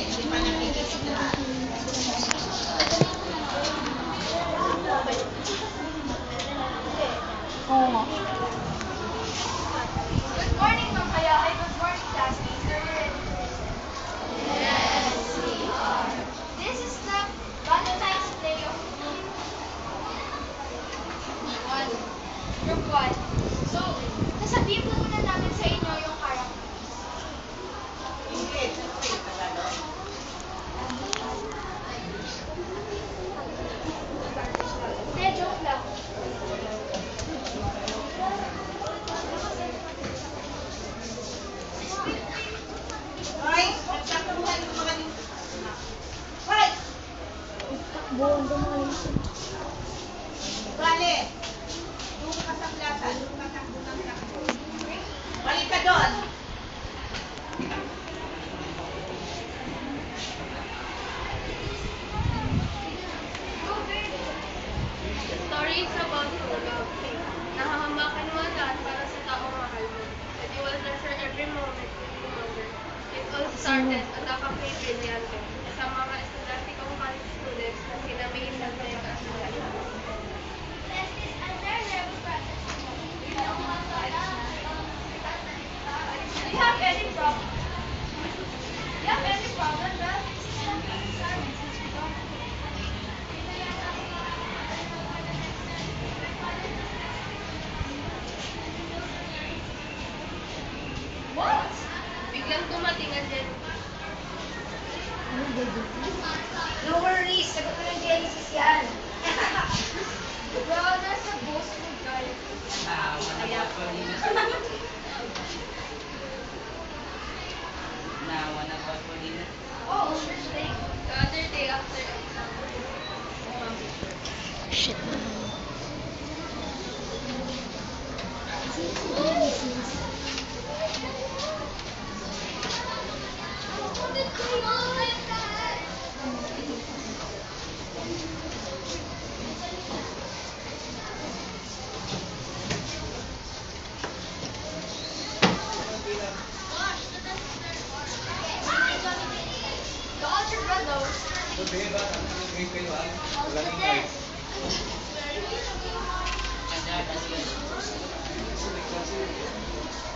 Hindi pa nakikinig lahat. Oo nga. Good morning, Ma'am Kaya. Ay, good morning, classmates. Are you ready to listen? Yes, we are. This is the Valentine's Day of Group 1. So, sasabihin po muna namin sa inyo yung character. English. Tagalog. Hindi, joke lang. Hoy, nagtatanungan ko mga dito. Hoy! Buong dumalim. Bale! Doon ka sa plaza, doon ka takbo ng takbo. Balik ka doon! The story is about true love. Nahahambakan mo ang lahat para sa taong mahal mo. And you will treasure every moment with you wonder. It all started at the Cafe Brillante sa mga estudyante kong college students na sina May Santiago at Sila. Do you have any problem? Do you have any problem, Beth? What? Biglang dumating ang Genesis. No worries, sagot ko ng Genesis yan. Bro, nasa boss mo galing. Oh, first day. The other day after exam. Shit. The algebra though.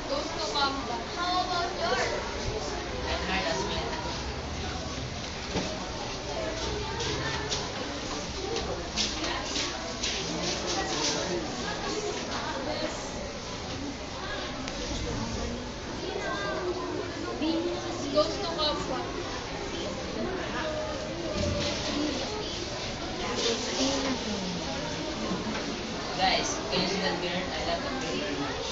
Goes to combat. How about yours? Goes to combat. Guys, can you see that girl? I love that girl very much.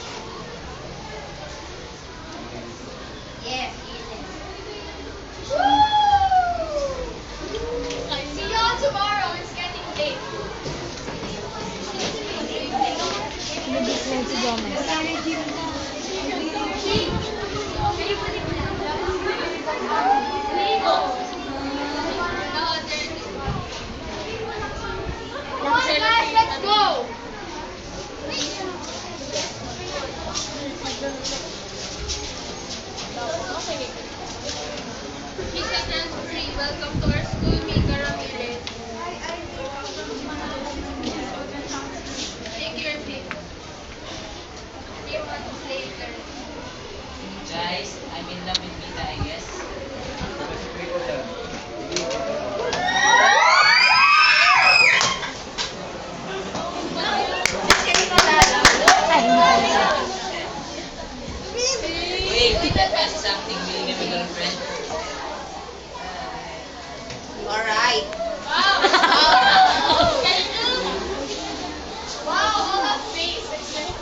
Yes, See y'all tomorrow. It's getting late. Nabis na si Gomez. Come on, guys, let's go. Miss Transferee, welcome to our school, Mika Ramirez. Take your seat. 3 months later. Guys, I'm in love with Mita, I guess. Wait, did I pass something? Will you be my girlfriend? Alright. Wow! Wow, all have face except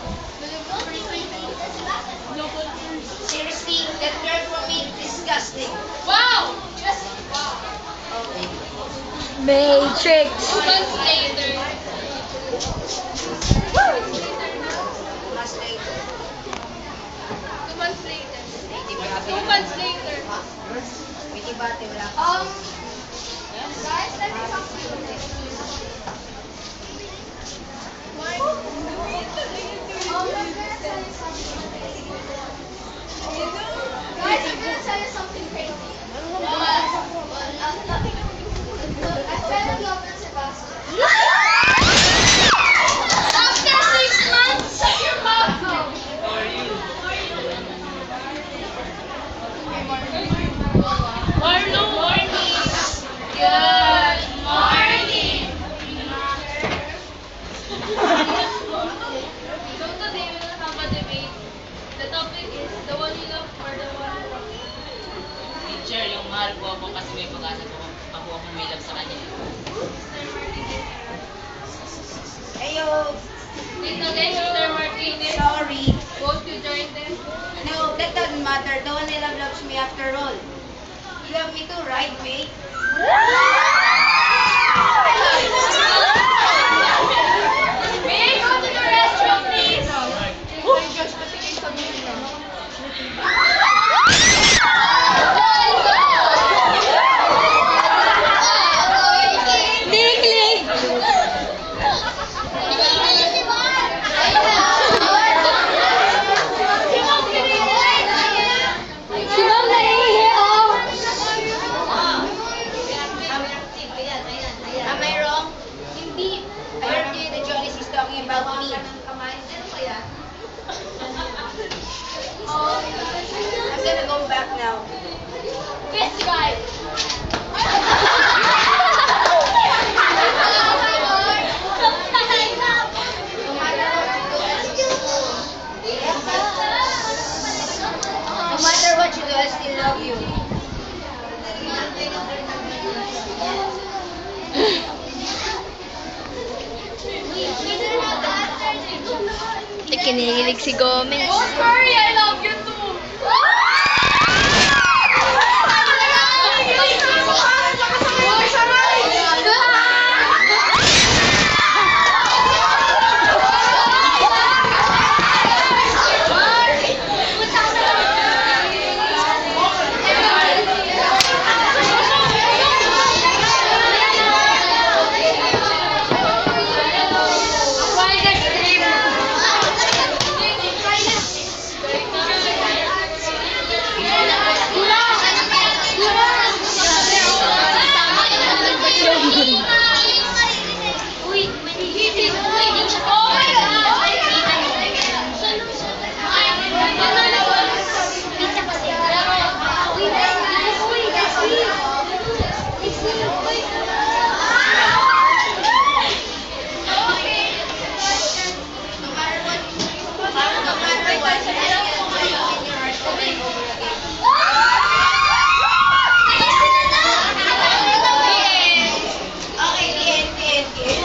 Seriously, that girl from me, disgusting. wow! Just wow. Okay. Matrix. 2 months later. Last later. 2 months later. Hindi ba 2 months later. Hindi ba ate wala ka? Guys, let me talk to you. I'm gonna tell you something. Guys, I'm gonna tell you something crazy. mahal po ako kasi may pag-asa po ako akong may love sa kanya. Mr. Martinez. Ayo. Dito din, Mr. Martinez. Sorry. Won't you join them? No, that doesn't matter. The one I love loves me after all. You love me too, right, mate? May I go to the restroom, please? Tikli! Si Ma'am naiihi, oh! Am I wrong? Hindi. I heard you, the Jonas is talking about me. I'm gonna go back now. This guy. No matter what you do, I still love you. Kinihilig si Gomez. Oh, sorry, I love you too.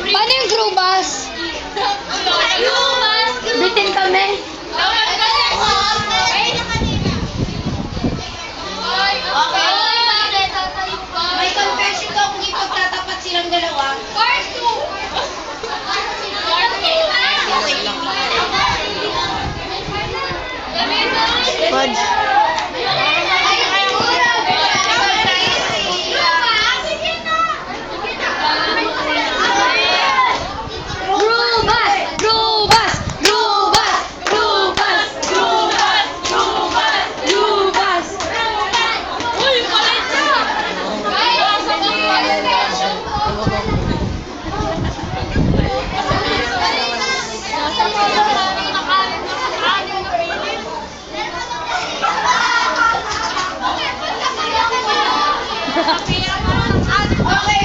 Paano yung crew bus? Bitin kami. May confession ko kung ipagtatapat silang dalawa. Fudge. Crew bus! Crew bus! Crew bus! Crew bus! Crew bus! Crew bus! Crew bus! Uy, palit siya! Okay,